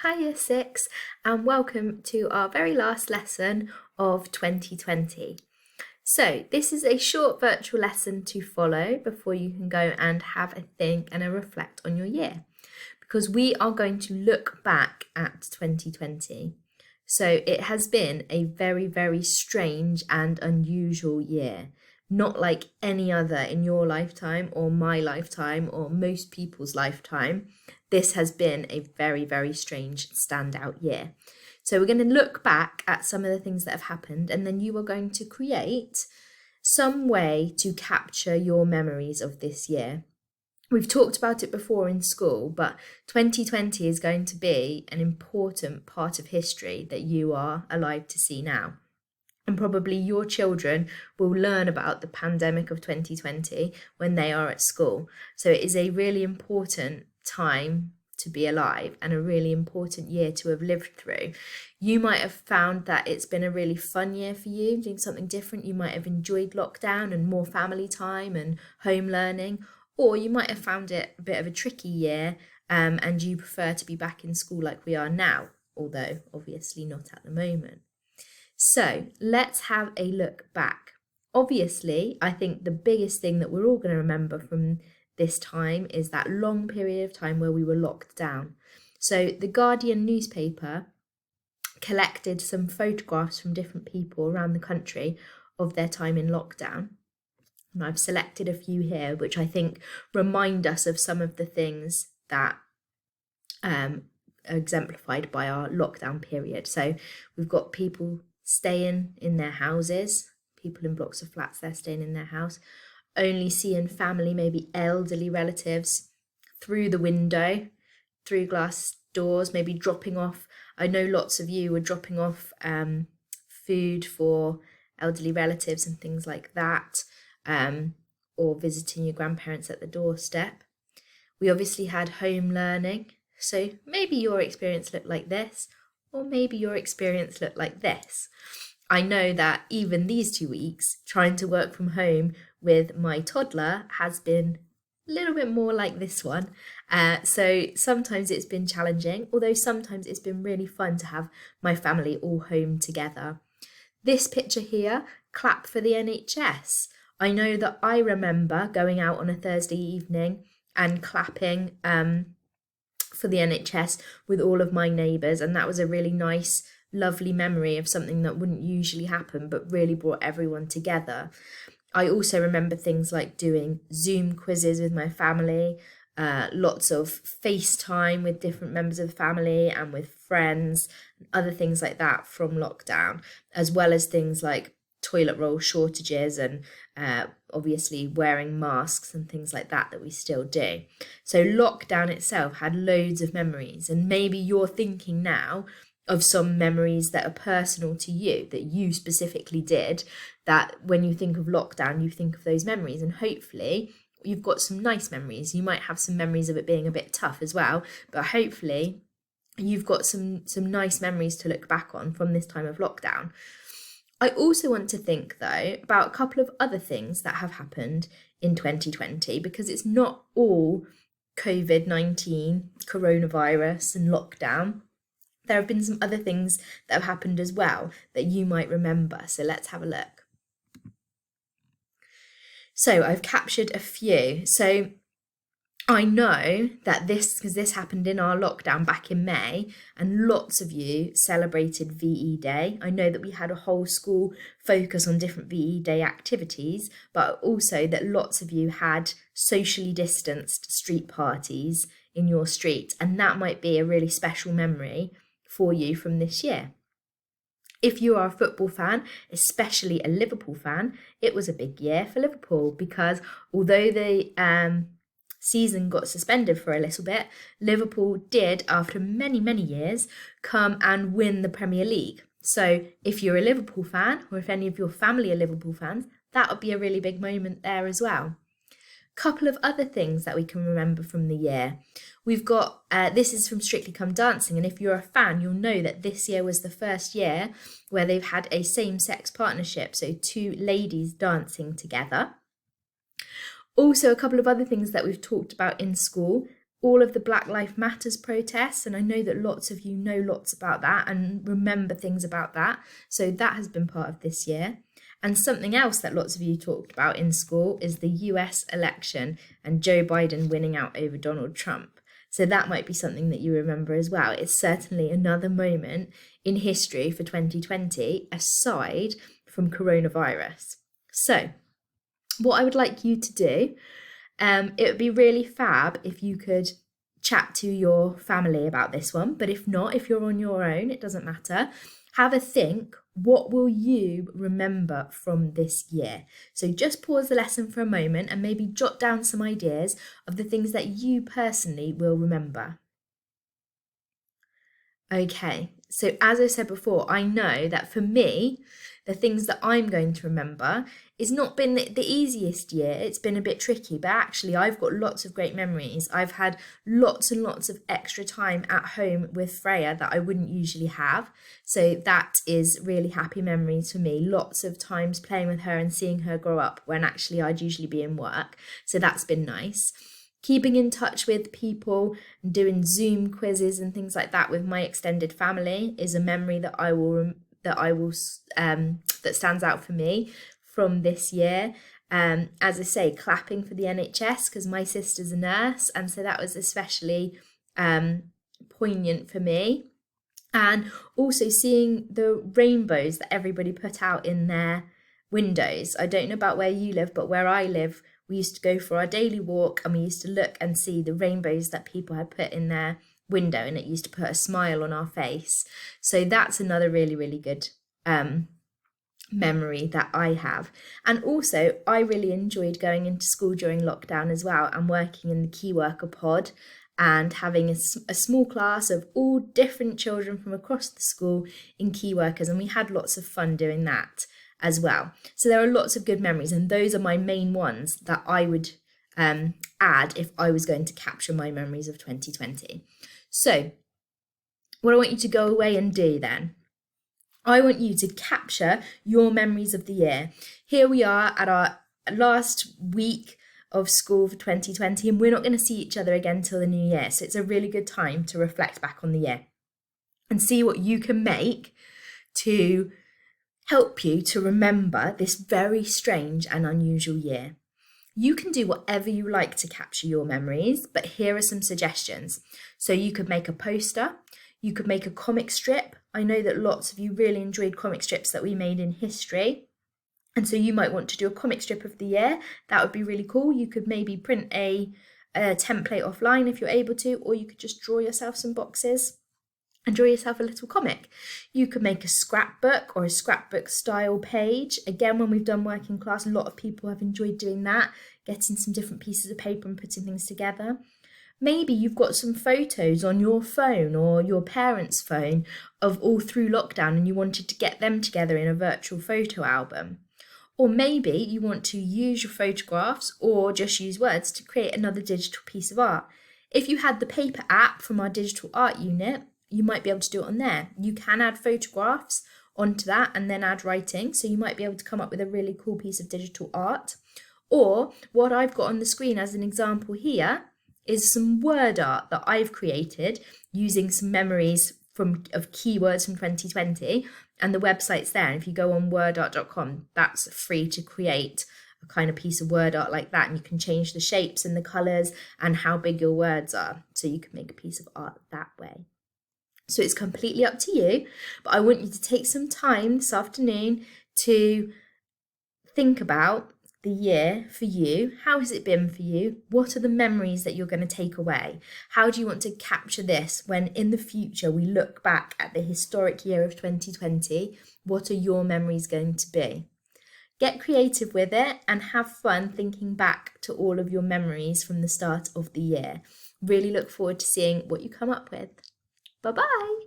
Hi Year 6 and welcome to our very last lesson of 2020. So this is a short virtual lesson to follow before you can go and have a think and a reflect on your year, because we are going to look back at 2020. So it has been a very, very strange and unusual year. Not like any other in your lifetime or my lifetime or most people's lifetime. This has been a very, very strange standout year. So we're going to look back at some of the things that have happened, and then you are going to create some way to capture your memories of this year. We've talked about it before in school, but 2020 is going to be an important part of history that you are alive to see now. And probably your children will learn about the pandemic of 2020 when they are at school. So it is a really important time to be alive and a really important year to have lived through. You might have found that it's been a really fun year for you, doing something different. You might have enjoyed lockdown and more family time and home learning, or you might have found it a bit of a tricky year and you prefer to be back in school like we are now, although obviously not at the moment. So let's have a look back. Obviously, I think the biggest thing that we're all going to remember from this time is that long period of time where we were locked down. So the Guardian newspaper collected some photographs from different people around the country of their time in lockdown. And I've selected a few here, which I think remind us of some of the things that are exemplified by our lockdown period. So we've got people staying in their houses, people in blocks of flats, they're staying in their house, only seeing family, maybe elderly relatives, through the window, through glass doors, maybe dropping off. I know lots of you were dropping off food for elderly relatives and things like that, or visiting your grandparents at the doorstep. We obviously had home learning, so maybe your experience looked like this, or maybe your experience looked like this. I know that even these 2 weeks, trying to work from home with my toddler has been a little bit more like this one. So sometimes it's been challenging, although sometimes it's been really fun to have my family all home together. This picture here, clap for the NHS. I know that I remember going out on a Thursday evening and clapping for the NHS with all of my neighbours, and that was a really nice, lovely memory of something that wouldn't usually happen but really brought everyone together. I also remember things like doing Zoom quizzes with my family, lots of FaceTime with different members of the family and with friends, and other things like that from lockdown, as well as things like toilet roll shortages and obviously wearing masks and things like that we still do. So lockdown itself had loads of memories, and maybe you're thinking now of some memories that are personal to you, that you specifically did, that when you think of lockdown, you think of those memories, and hopefully you've got some nice memories. You might have some memories of it being a bit tough as well, but hopefully you've got some nice memories to look back on from this time of lockdown. I also want to think, though, about a couple of other things that have happened in 2020, because it's not all COVID-19, coronavirus and lockdown. There have been some other things that have happened as well that you might remember. So let's have a look. So I've captured a few. So I know that because this happened in our lockdown back in May, and lots of you celebrated VE Day. I know that we had a whole school focus on different VE Day activities, but also that lots of you had socially distanced street parties in your street, and that might be a really special memory for you from this year. If you are a football fan, especially a Liverpool fan, it was a big year for Liverpool, because although the season got suspended for a little bit, Liverpool did, after many, many years, come and win the Premier League. So if you're a Liverpool fan, or if any of your family are Liverpool fans, that would be a really big moment there as well. Couple of other things that we can remember from the year. We've got, this is from Strictly Come Dancing, and if you're a fan, you'll know that this year was the first year where they've had a same-sex partnership, so 2 ladies dancing together. Also, a couple of other things that we've talked about in school all of the Black Lives Matters protests, and I know that lots of you know lots about that and remember things about that. So that has been part of this year. And something else that lots of you talked about in school is the US election and Joe Biden winning out over Donald Trump. So that might be something that you remember as well. It's certainly another moment in history for 2020, aside from coronavirus. So what I would like you to do, it would be really fab if you could chat to your family about this one. But if not, if you're on your own, it doesn't matter. Have a think. What will you remember from this year? So just pause the lesson for a moment and maybe jot down some ideas of the things that you personally will remember. Okay, so as I said before, I know that for me, the things that I'm going to remember it's not been the easiest year. It's been a bit tricky, but actually I've got lots of great memories. I've had lots and lots of extra time at home with Freya that I wouldn't usually have. So that is really happy memories for me. Lots of times playing with her and seeing her grow up when actually I'd usually be in work. So that's been nice. Keeping in touch with people and doing Zoom quizzes and things like that with my extended family is a memory that that stands out for me from this year. As I say, clapping for the NHS because my sister's a nurse, and so that was especially poignant for me. And also seeing the rainbows that everybody put out in their windows. I don't know about where you live, but where I live, we used to go for our daily walk and we used to look and see the rainbows that people had put in their window, and it used to put a smile on our face. So that's another really, really good memory that I have. And also I really enjoyed going into school during lockdown as well and working in the Key Worker pod and having a small class of all different children from across the school in Key Workers, and we had lots of fun doing that as well. So there are lots of good memories, and those are my main ones that I would add if I was going to capture my memories of 2020. So what I want you to go away and do then, I want you to capture your memories of the year. Here we are at our last week of school for 2020, and we're not going to see each other again till the new year. So it's a really good time to reflect back on the year and see what you can make to help you to remember this very strange and unusual year. You can do whatever you like to capture your memories, but here are some suggestions. So you could make a poster, you could make a comic strip. I know that lots of you really enjoyed comic strips that we made in history. And so you might want to do a comic strip of the year. That would be really cool. You could maybe print a template offline if you're able to, or you could just draw yourself some boxes and draw yourself a little comic. You could make a scrapbook or a scrapbook style page. Again, when we've done working class, a lot of people have enjoyed doing that, getting some different pieces of paper and putting things together. Maybe you've got some photos on your phone or your parents' phone of all through lockdown and you wanted to get them together in a virtual photo album. Or maybe you want to use your photographs or just use words to create another digital piece of art. If you had the paper app from our digital art unit, you might be able to do it on there. You can add photographs onto that and then add writing. So you might be able to come up with a really cool piece of digital art. Or what I've got on the screen as an example here is some word art that I've created using some memories of keywords from 2020, and the website's there. And if you go on wordart.com, that's free to create a kind of piece of word art like that, and you can change the shapes and the colours and how big your words are, so you can make a piece of art that way. So it's completely up to you, but I want you to take some time this afternoon to think about the year for you. How has it been for you? What are the memories that you're going to take away? How do you want to capture this when in the future we look back at the historic year of 2020? What are your memories going to be? Get creative with it and have fun thinking back to all of your memories from the start of the year. Really look forward to seeing what you come up with. Bye-bye.